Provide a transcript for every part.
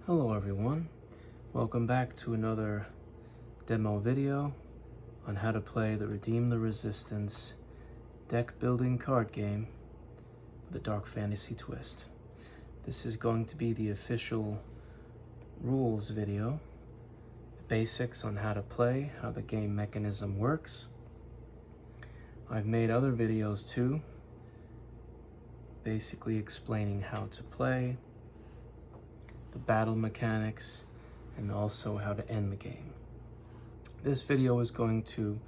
Hello everyone, welcome back to another demo video on how to play the Redeem the Resistance deck building card game with a dark fantasy twist. This is going to be the official rules video, the basics on how to play, how the game mechanism works. I've made other videos too, basically explaining how to play, the battle mechanics, and also how to end the game. This video is going to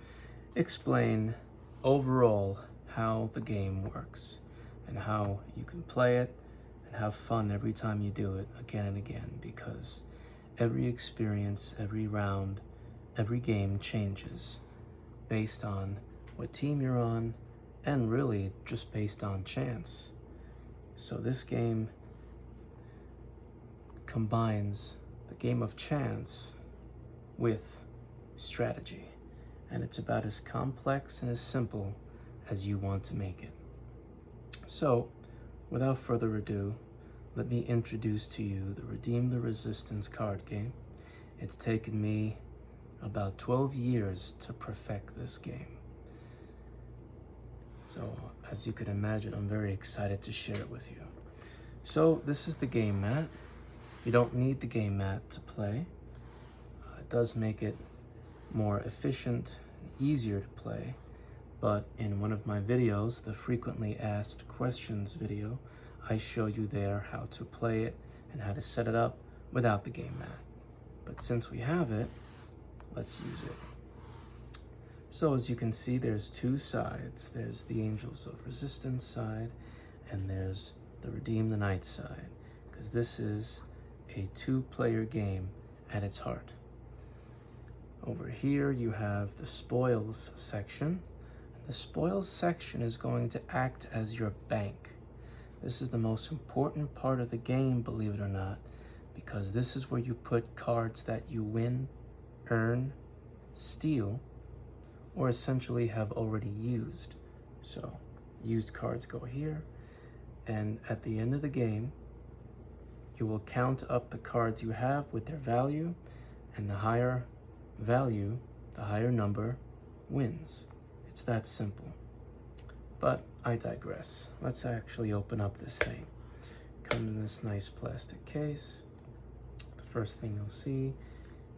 explain overall how the game works and how you can play it and have fun every time you do it again and again, because every experience, every round, every game changes based on what team you're on and really just based on chance. So this game combines the game of chance with strategy, and it's about as complex and as simple as you want to make it. So, without further ado, let me introduce to you the Redeem the Resistance card game. It's taken me about 12 years to perfect this game. So, as you can imagine, I'm very excited to share it with you. So, this is the game mat. You don't need the game mat to play. It does make it more efficient and easier to play, but in one of my videos, the frequently asked questions video, I show you there how to play it and how to set it up without the game mat. But since we have it, let's use it. So as you can see, there's two sides. There's the Angels of Resistance side, and there's the Redeem the Night side, because this is a two-player game at its heart. Over here you have the spoils section. The spoils section is going to act as your bank. This is the most important part of the game, believe it or not, because this is where you put cards that you win, earn, steal, or essentially have already used. So used cards go here, and at the end of the game, you will count up the cards you have with their value, and the higher value, the higher number, wins. It's that simple. But I digress. Let's actually open up this thing. Comes in this nice plastic case. The first thing you'll see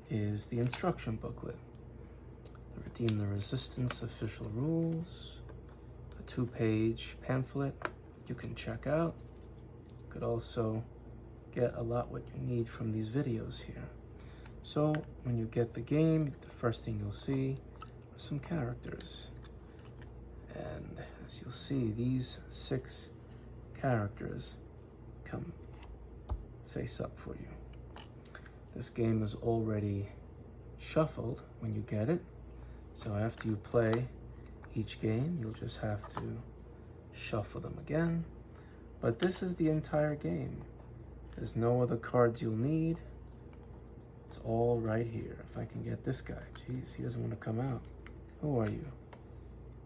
is the instruction booklet. The Redeem the Resistance official rules. A 2-page pamphlet you can check out. You could also get a lot what you need from these videos here. So when you get the game, the first thing you'll see are some characters. And as you'll see, these 6 characters come face up for you. This game is already shuffled when you get it. So after you play each game, you'll just have to shuffle them again. But this is the entire game. There's no other cards you'll need. It's all right here. If I can get this guy. Jeez, he doesn't want to come out. Who are you?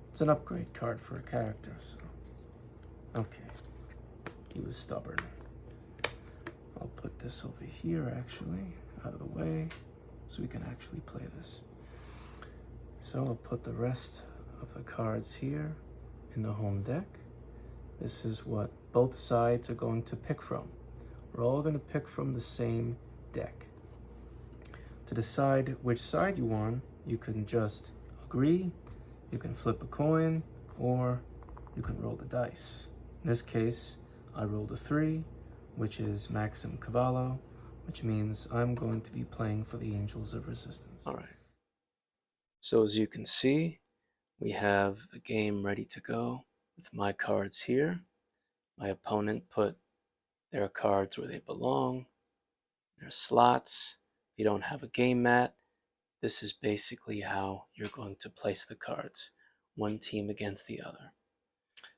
It's an upgrade card for a character, so. Okay. He was stubborn. I'll put this over here, actually, out of the way, so we can actually play this. So I'll put the rest of the cards here in the home deck. This is what both sides are going to pick from. We're all going to pick from the same deck. To decide which side you want, you can just agree, you can flip a coin, or you can roll the dice. In this case, I rolled a 3, which is Maxim Cavallo, which means I'm going to be playing for the Angels of Resistance. All right. So as you can see, we have the game ready to go with my cards here. My opponent put their cards where they belong, their slots. If you don't have a game mat, this is basically how you're going to place the cards, one team against the other.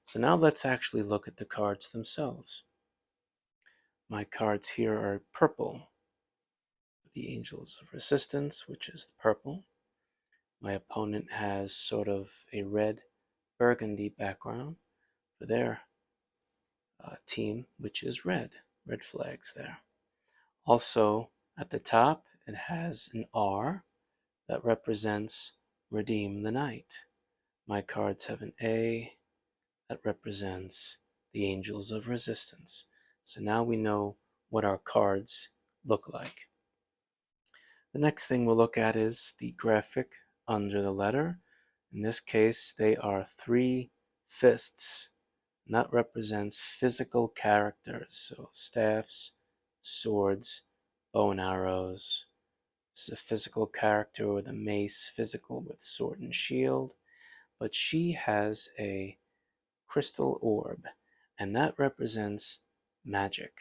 So now let's actually look at the cards themselves. My cards here are purple, the Angels of Resistance, which is the purple. My opponent has sort of a red burgundy background for their team, which is red flags there. Also, at the top, it has an R that represents Redeem the Night. My cards have an A that represents the Angels of Resistance. So now we know what our cards look like. The next thing we'll look at is the graphic under the letter. In this case, they are 3 fists, and that represents physical characters. So staffs, swords, bow and arrows. This is a physical character with a mace, physical with sword and shield. But she has a crystal orb, and that represents magic.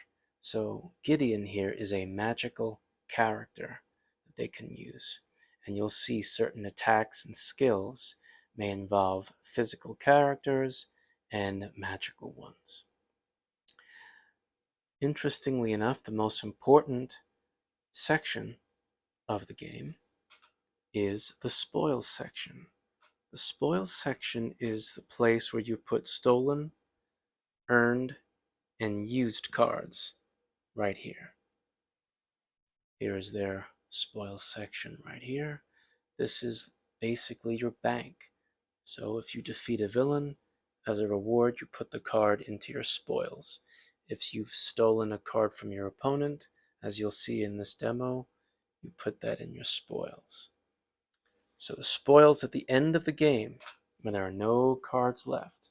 So Gideon here is a magical character that they can use. And you'll see certain attacks and skills may involve physical characters and magical ones. Interestingly enough, the most important section of the game is the spoils section. The spoils section is the place where you put stolen, earned, and used cards right here. Here is their spoils section right here. This is basically your bank. So if you defeat a villain, as a reward, you put the card into your spoils. If you've stolen a card from your opponent, as you'll see in this demo, you put that in your spoils. So the spoils at the end of the game, when there are no cards left,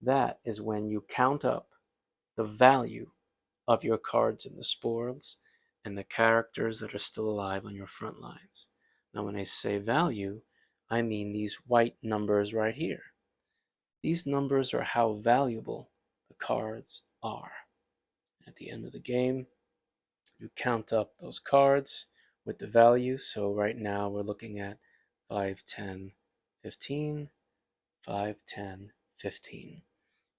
that is when you count up the value of your cards in the spoils and the characters that are still alive on your front lines. Now, when I say value, I mean these white numbers right here. These numbers are how valuable the cards are. At the end of the game, you count up those cards with the value. So right now we're looking at 5, 10, 15, 5, 10, 15.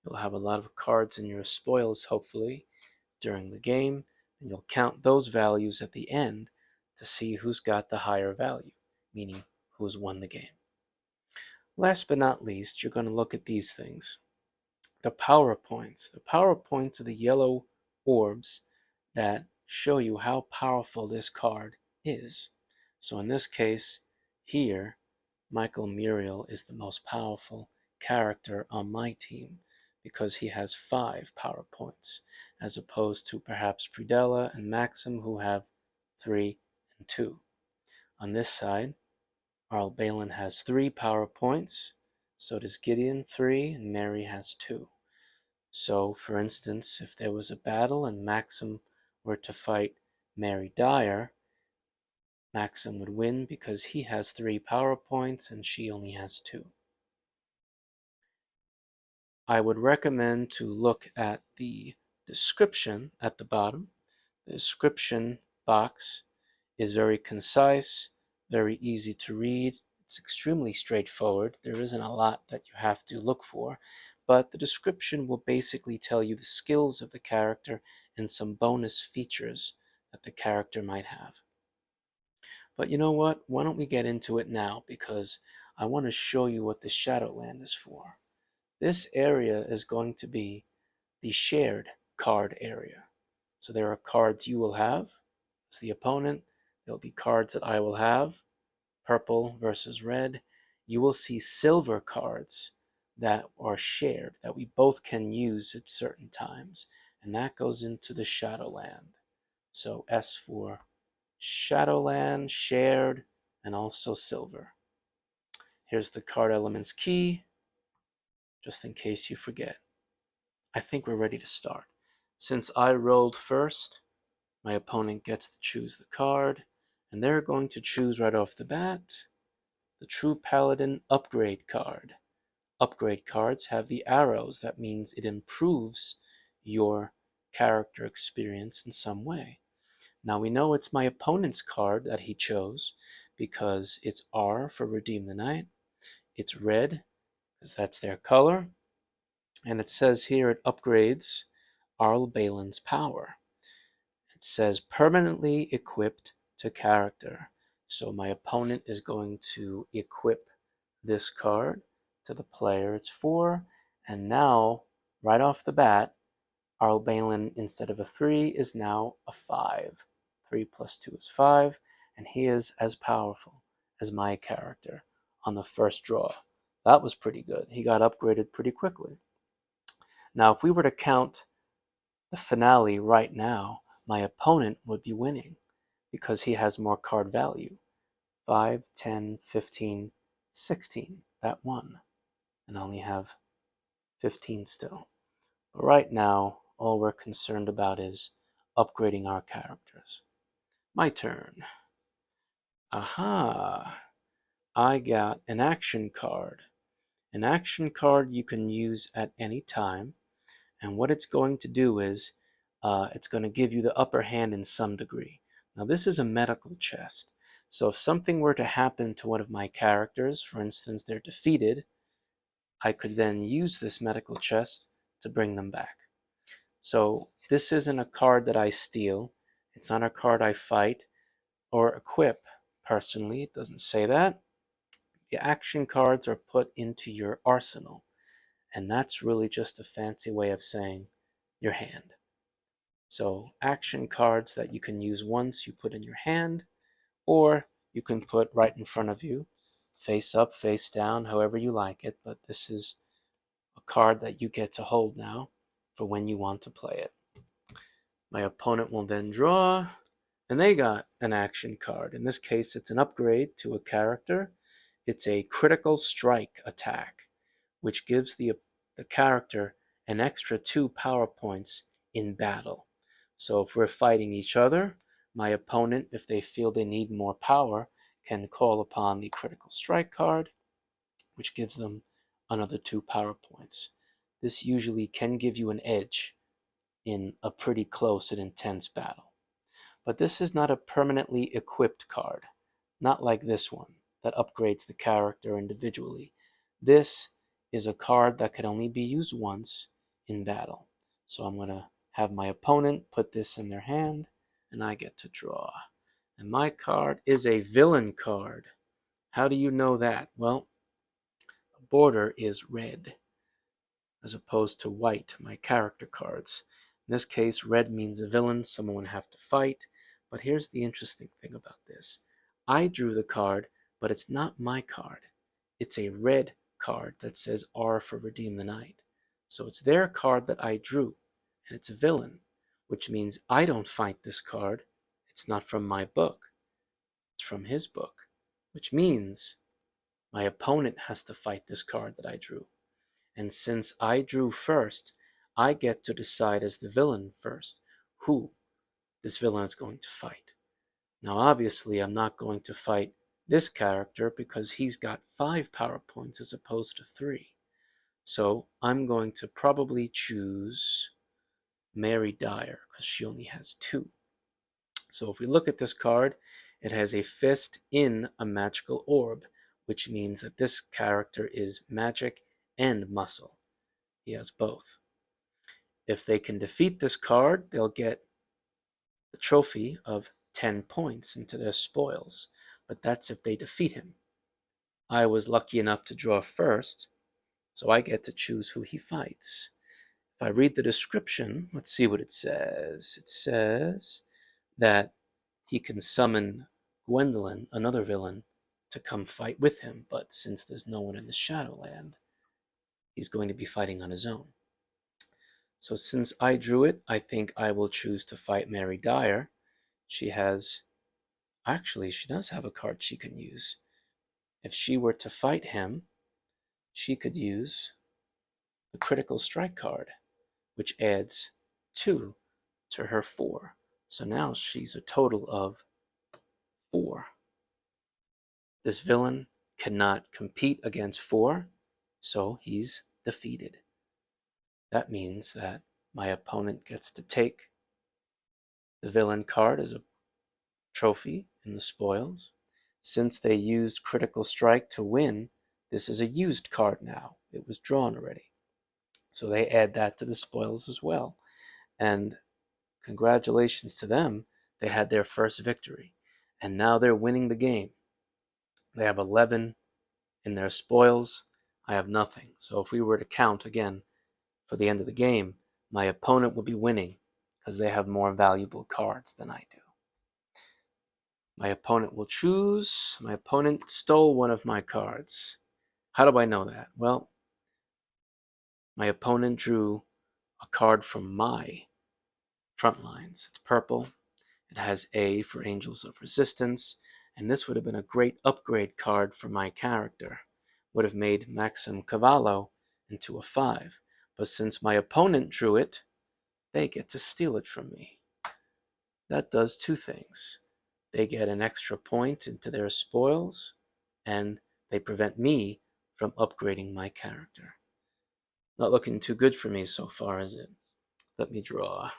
You'll have a lot of cards in your spoils, hopefully, during the game, and you'll count those values at the end to see who's got the higher value, meaning who's won the game. Last but not least, you're going to look at these things. The power points. The power points are the yellow orbs that show you how powerful this card is. So in this case, here, Michael Muriel is the most powerful character on my team because he has 5 power points, as opposed to perhaps Prudella and Maxim, who have 3 and 2. On this side, Arl Balin has 3 power points, so does Gideon 3, and Mary has 2. So, for instance, if there was a battle and Maxim were to fight Mary Dyer, Maxim would win because he has 3 power points and she only has 2. I would recommend to look at the description at the bottom. The description box is very concise, very easy to read. It's extremely straightforward. There isn't a lot that you have to look for, but the description will basically tell you the skills of the character and some bonus features that the character might have. But you know what? Why don't we get into it now, because I want to show you what the Shadowland is for. This area is going to be the shared card area. So there are cards you will have as the opponent. There'll be cards that I will have, purple versus red. You will see silver cards that are shared, that we both can use at certain times. And that goes into the Shadowland. So S for Shadowland, shared, and also silver. Here's the card elements key, just in case you forget. I think we're ready to start. Since I rolled first, my opponent gets to choose the card, and they're going to choose right off the bat the True Paladin upgrade card. Upgrade cards have the arrows. That means it improves your character experience in some way. Now we know it's my opponent's card that he chose because it's R for Redeem the Night. It's red because that's their color. And it says here it upgrades Arl Balin's power. It says permanently equipped to character. So my opponent is going to equip this card to the player it's for. And now, right off the bat, Arl Balin, instead of a 3, is now a 5. 3 plus 2 is 5, and he is as powerful as my character on the first draw. That was pretty good. He got upgraded pretty quickly. Now, if we were to count the finale right now, my opponent would be winning because he has more card value. 5, 10, 15, 16. That won. And I only have 15 still. But right now, all we're concerned about is upgrading our characters. My turn. Aha! I got an action card. An action card you can use at any time. And what it's going to do is it's going to give you the upper hand in some degree. Now, this is a medical chest. So if something were to happen to one of my characters, for instance, they're defeated, I could then use this medical chest to bring them back. So this isn't a card that I steal. It's not a card I fight or equip. Personally, it doesn't say that. The action cards are put into your arsenal. And that's really just a fancy way of saying your hand. So action cards that you can use once you put in your hand, or you can put right in front of you, face up, face down, however you like it. But this is a card that you get to hold now for when you want to play it. My opponent will then draw, and they got an action card. In this case, it's an upgrade to a character. It's a critical strike attack, which gives the character an extra 2 power points in battle. So if we're fighting each other, my opponent, if they feel they need more power, can call upon the critical strike card, which gives them another 2 power points. This usually can give you an edge in a pretty close and intense battle. But this is not a permanently equipped card, not like this one that upgrades the character individually. This is a card that can only be used once in battle. So I'm going to have my opponent put this in their hand, and I get to draw. And my card is a villain card. How do you know that? Well, the border is red as opposed to white, my character cards. In this case, red means a villain, someone would have to fight. But here's the interesting thing about this. I drew the card, but it's not my card. It's a red card that says R for Redeem the Night. So it's their card that I drew, and it's a villain, which means I don't fight this card. It's not from my book. It's from his book, which means my opponent has to fight this card that I drew. And since I drew first, I get to decide as the villain first who this villain is going to fight. Now, obviously, I'm not going to fight this character because he's got 5 power points as opposed to 3. So I'm going to probably choose Mary Dyer because she only has 2. So if we look at this card, it has a fist in a magical orb, which means that this character is magic and muscle. He has both. If they can defeat this card, they'll get the trophy of 10 points into their spoils. But that's if they defeat him. I was lucky enough to draw first, so I get to choose who he fights. If I read the description, let's see what it says. It says that he can summon Gwendolyn, another villain, to come fight with him. But since there's no one in the Shadowland, he's going to be fighting on his own. So since I drew it, I think I will choose to fight Mary Dyer. She does have a card she can use. If she were to fight him, she could use the critical strike card, which adds 2 to her 4. So now she's a total of 4. This villain cannot compete against 4, so he's defeated. That means that my opponent gets to take the villain card as a trophy in the spoils. Since they used critical strike to win, this is a used card now. It was drawn already. So they add that to the spoils as well. And congratulations to them. They had their first victory. And now they're winning the game. They have 11 in their spoils. I have nothing. So if we were to count again for the end of the game, my opponent will be winning because they have more valuable cards than I do. My opponent will choose. My opponent stole one of my cards. How do I know that? Well, my opponent drew a card from my front lines. It's purple. It has A for Angels of Resistance, and this would have been a great upgrade card for my character. Would have made Maxim Cavallo into a 5. But since my opponent drew it, they get to steal it from me. That does two things. They get an extra point into their spoils, and they prevent me from upgrading my character. Not looking too good for me so far, is it? Let me draw.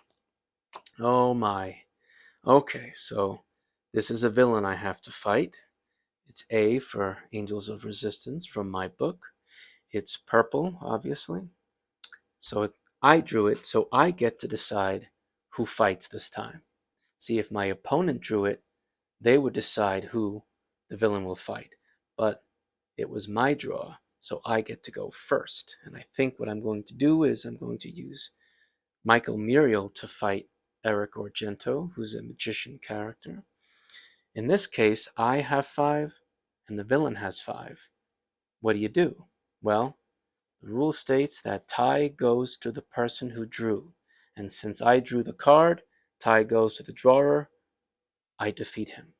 Oh my. Okay, so this is a villain I have to fight. It's A for Angels of Resistance from my book. It's purple, obviously. So I drew it, so I get to decide who fights this time. See, if my opponent drew it, they would decide who the villain will fight. But it was my draw, so I get to go first. And I think what I'm going to do is I'm going to use Michael Muriel to fight Eric Argento, who's a magician character. In this case, I have 5 and the villain has 5. What do? Well, the rule states that tie goes to the person who drew. And since I drew the card, tie goes to the drawer. I defeat him.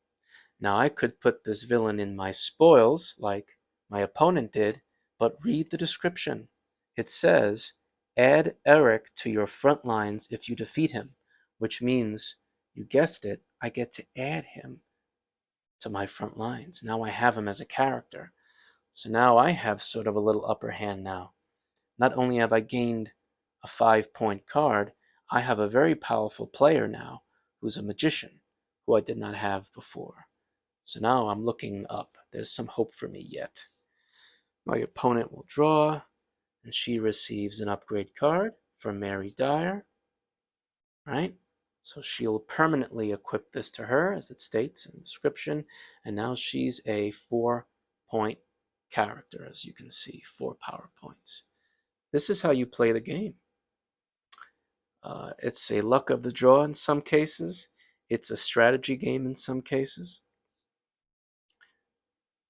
Now I could put this villain in my spoils like my opponent did, but read the description. It says, add Eric to your front lines if you defeat him, which means, you guessed it, I get to add him to my front lines. Now I have him as a character. So now I have sort of a little upper hand now. Not only have I gained a 5-point card, I have a very powerful player now who's a magician, who I did not have before. So now I'm looking up. There's some hope for me yet. My opponent will draw, and she receives an upgrade card from Mary Dyer, right? So she'll permanently equip this to her, as it states in the description, and now she's a 4-point character, as you can see, 4 power points. This is how you play the game. It's a luck of the draw in some cases. It's a strategy game in some cases.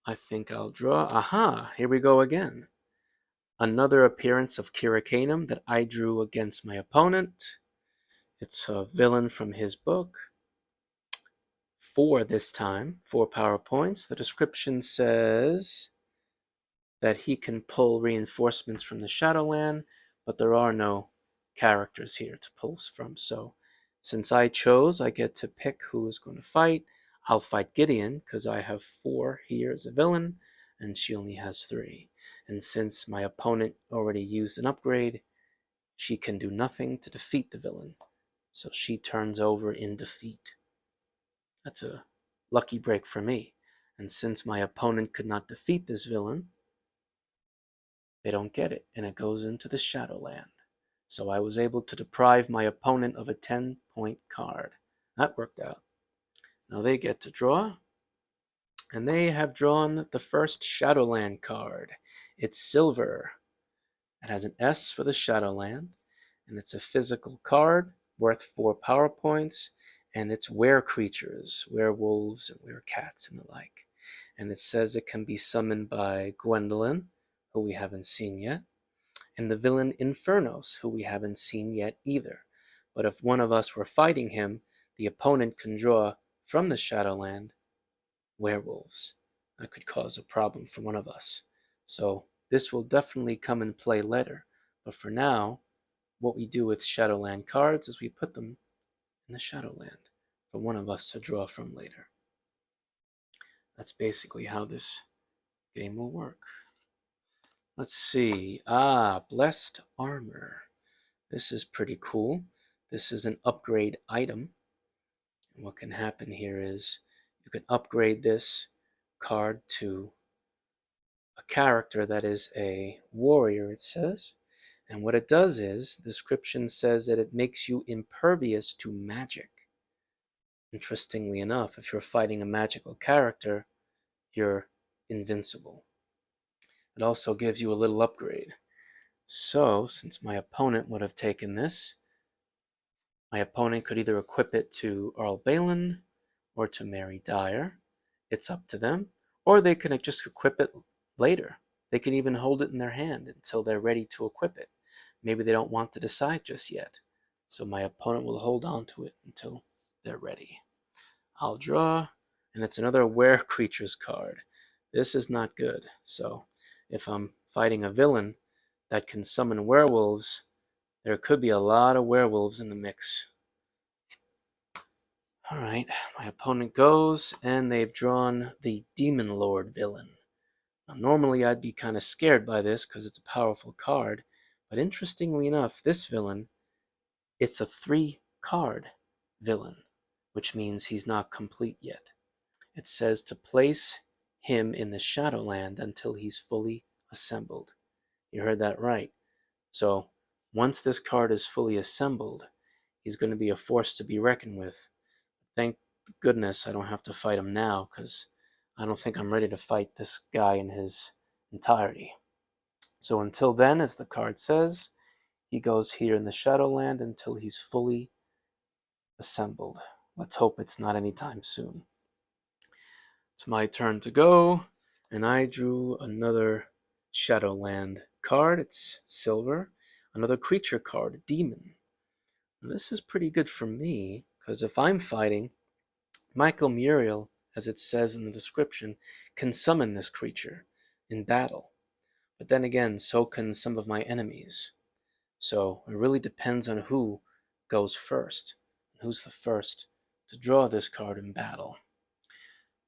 I think I'll draw. Aha, here we go again. Another appearance of Kira Kanum that I drew against my opponent. It's a villain from his book. 4 this time, 4 power points. The description says that he can pull reinforcements from the Shadowland, but there are no characters here to pull from. So since I chose, I get to pick who is going to fight. I'll fight Gideon because I have 4 here as a villain, and she only has 3. And since my opponent already used an upgrade, she can do nothing to defeat the villain. So she turns over in defeat. That's a lucky break for me. And since my opponent could not defeat this villain, they don't get it, and it goes into the Shadowland. So I was able to deprive my opponent of a 10-point card. That worked out. Now they get to draw, and they have drawn the first Shadowland card. It's silver. It has an S for the Shadowland, and it's a physical card worth 4 power points, and it's were-creatures, werewolves and were-cats and the like. And it says it can be summoned by Gwendolyn, who we haven't seen yet, and the villain Infernos, who we haven't seen yet either. But if one of us were fighting him, the opponent can draw from the Shadowland werewolves. That could cause a problem for one of us. So this will definitely come in play later. But for now, what we do with Shadowland cards is we put them in the Shadowland for one of us to draw from later. That's basically how this game will work. Let's see. Blessed Armor. This is pretty cool. This is an upgrade item. And what can happen here is you can upgrade this card to a character that is a warrior, it says. And what it does is, the description says that it makes you impervious to magic. Interestingly enough, if you're fighting a magical character, you're invincible. It also gives you a little upgrade. So, since my opponent would have taken this, my opponent could either equip it to Earl Balin, or to Mary Dyer. It's up to them. Or they can just equip it later. They can even hold it in their hand until they're ready to equip it. Maybe they don't want to decide just yet. So my opponent will hold on to it until they're ready. I'll draw, and it's another Were Creatures card. This is not good. So if I'm fighting a villain that can summon werewolves, there could be a lot of werewolves in the mix. All right, my opponent goes, and they've drawn the Demon Lord villain. Now, normally I'd be kind of scared by this because it's a powerful card, but interestingly enough, this villain, it's a 3-card villain, which means he's not complete yet. It says to place him in the Shadowland until he's fully assembled. You heard that right. So once this card is fully assembled, he's going to be a force to be reckoned with. Thank goodness I don't have to fight him now, because I don't think I'm ready to fight this guy in his entirety. So until then, as the card says, he goes here in the Shadowland until he's fully assembled. Let's hope it's not anytime soon. It's my turn to go, and I drew another Shadowland card. It's silver. Another creature card, Demon. Now, this is pretty good for me, because if I'm fighting, Michael Muriel, as it says in the description, can summon this creature in battle. But then again, so can some of my enemies. So it really depends on who goes first, who's the first to draw this card in battle.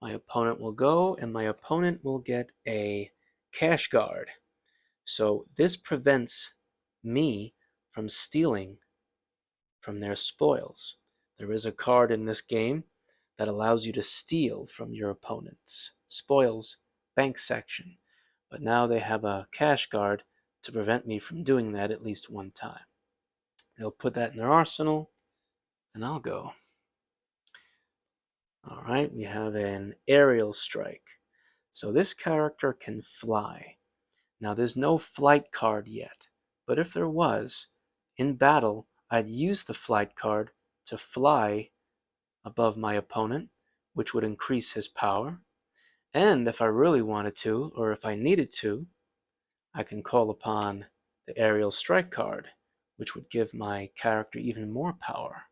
My opponent will go, and my opponent will get a cash guard. So this prevents me from stealing from their spoils. There is a card in this game that allows you to steal from your opponent's spoils bank section, but now they have a cash guard to prevent me from doing that at least one time. They'll put that in their arsenal, and I'll go. All right, we have an aerial strike. So this character can fly. Now there's no flight card yet, but if there was, in battle, I'd use the flight card to fly above my opponent, which would increase his power. And if I really wanted to, or if I needed to, I can call upon the aerial strike card, which would give my character even more power.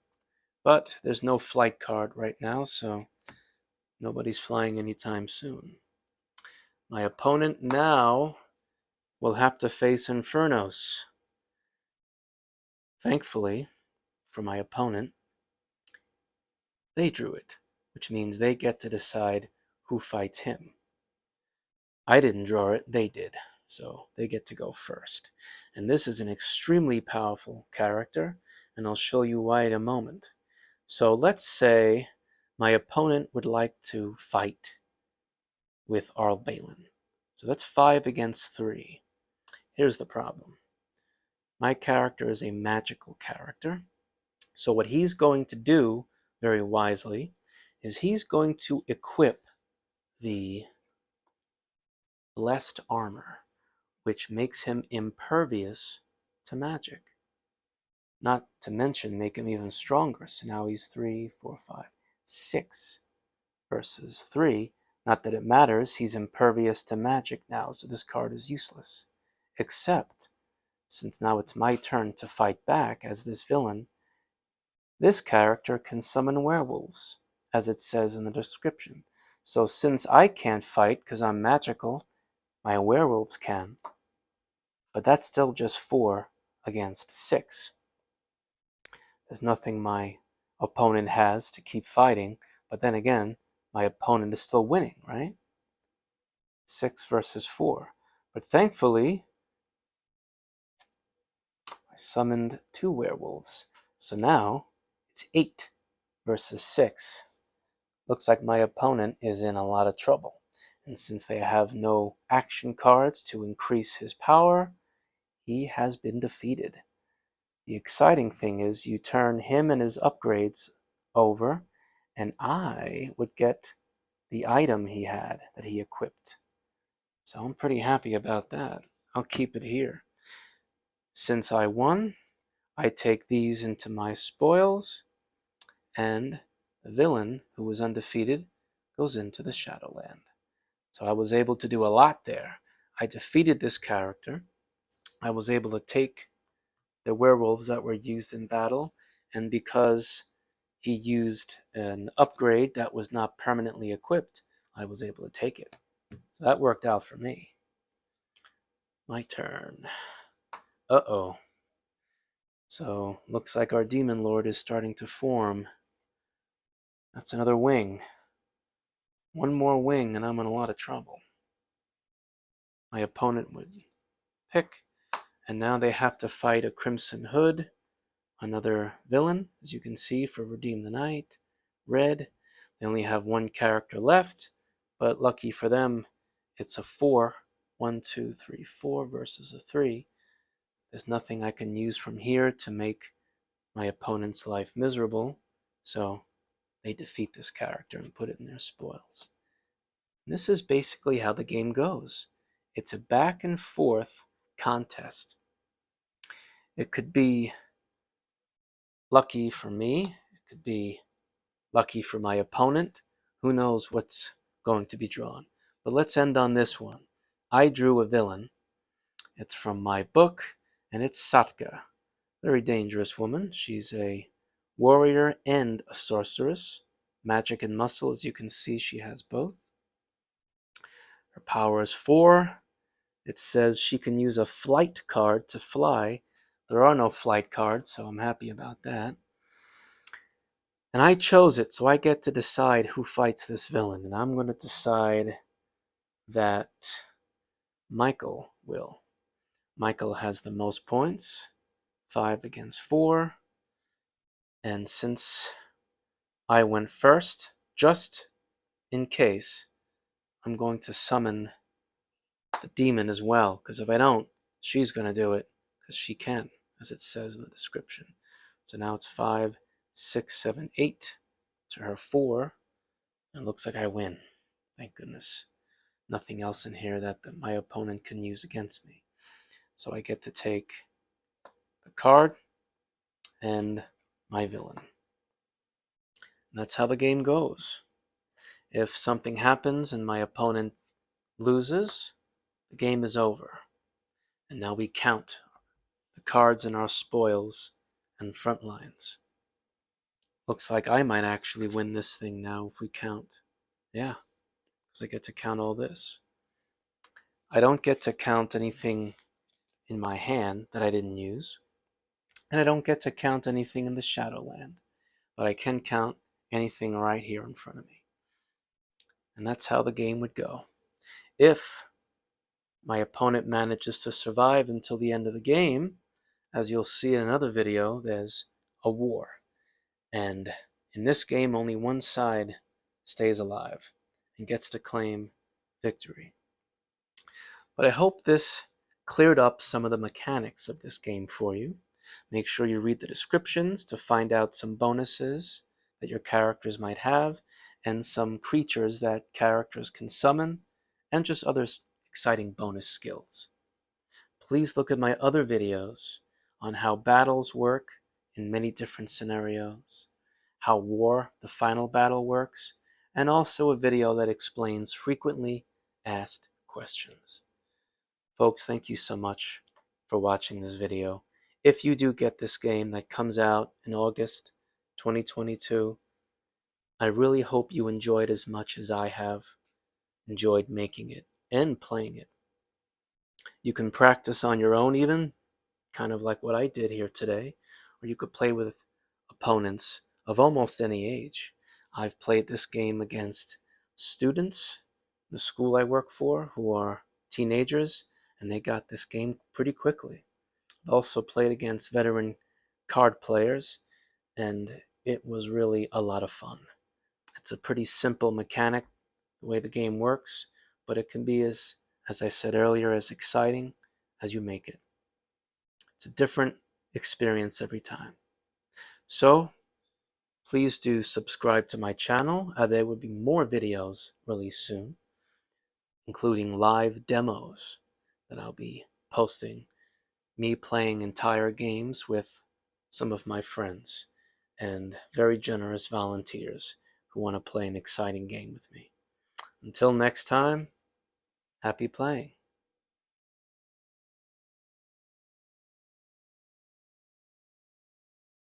But there's no flight card right now, so nobody's flying anytime soon. My opponent now will have to face Infernos. Thankfully, for my opponent, they drew it, which means they get to decide who fights him. I didn't draw it, they did, so they get to go first. And this is an extremely powerful character, and I'll show you why in a moment. So let's say my opponent would like to fight with Arl Balin. So that's 5 against 3. Here's the problem. My character is a magical character. So what he's going to do, very wisely, is he's going to equip the Blessed Armor, which makes him impervious to magic. Not to mention make him even stronger. So now he's 3, 4, 5, 6 versus 3. Not that it matters, he's impervious to magic now, so this card is useless. Except, since now it's my turn to fight back as this villain, this character can summon werewolves, as it says in the description. So since I can't fight because I'm magical, my werewolves can. But that's still just 4 against 6. There's nothing my opponent has to keep fighting, but then again, my opponent is still winning, right? 6 versus 4. But thankfully, I summoned 2 werewolves. So now it's 8 versus 6. Looks like my opponent is in a lot of trouble. And since they have no action cards to increase his power, he has been defeated. The exciting thing is you turn him and his upgrades over, and I would get the item he had that he equipped. So I'm pretty happy about that. I'll keep it here. Since I won, I take these into my spoils, and The villain, who was undefeated, goes into the Shadowland. So I was able to do a lot there. I defeated this character. I was able to take the werewolves that were used in battle, and because he used an upgrade that was not permanently equipped, I was able to take it. So that worked out for me. My turn. Uh-oh. So looks like our demon lord is starting to form. That's another wing. One more wing and I'm in a lot of trouble. My opponent would pick, and now they have to fight a Crimson Hood, another villain, as you can see, for Redeem the Night. Red. They only have one character left, but lucky for them, it's a 4. 1, 2, 3, 4 versus a 3. There's nothing I can use from here to make my opponent's life miserable, so they defeat this character and put it in their spoils. And this is basically how the game goes. It's a back and forth contest. It could be lucky for me, it could be lucky for my opponent. Who knows what's going to be drawn? But let's end on this one. I drew a villain. It's from my book, and it's Satka. Very dangerous woman. She's a warrior and a sorceress. Magic and muscle, as you can see, she has both. Her power is 4. It says she can use a flight card to fly. There are no flight cards, so I'm happy about that. And I chose it, so I get to decide who fights this villain. And I'm going to decide that Michael will. Michael has the most points, 5 against 4. And since I went first, just in case, I'm going to summon the demon as well, because if I don't, she's going to do it, because she can, as it says in the description. So now it's 5, 6, 7, 8 to her 4, and it looks like I win. Thank goodness. Nothing else in here that my opponent can use against me. So I get to take the card and my villain. And that's how the game goes. If something happens and my opponent loses, the game is over. And now we count the cards in our spoils and front lines. Looks like I might actually win this thing now if we count. Yeah, because I get to count all this. I don't get to count anything in my hand that I didn't use. And I don't get to count anything in the Shadowland. But I can count anything right here in front of me. And that's how the game would go. If my opponent manages to survive until the end of the game, as you'll see in another video, there's a war. And in this game, only one side stays alive and gets to claim victory. But I hope this cleared up some of the mechanics of this game for you. Make sure you read the descriptions to find out some bonuses that your characters might have, and some creatures that characters can summon, and just other exciting bonus skills. Please look at my other videos on how battles work in many different scenarios, how war, the final battle, works, and also a video that explains frequently asked questions. Folks, thank you so much for watching this video. If you do get this game that comes out in August 2022, I really hope you enjoyed as much as I have enjoyed making it and playing it. You can practice on your own even, kind of like what I did here today, or you could play with opponents of almost any age. I've played this game against students, the school I work for, who are teenagers, and they got this game pretty quickly. I've also played against veteran card players, and it was really a lot of fun. It's a pretty simple mechanic, the way the game works, but it can be, as I said earlier, as exciting as you make it. It's a different experience every time. So please do subscribe to my channel. There will be more videos released soon, including live demos that I'll be posting, me playing entire games with some of my friends. and very generous volunteers who want to play an exciting game with me. Until next time, happy playing.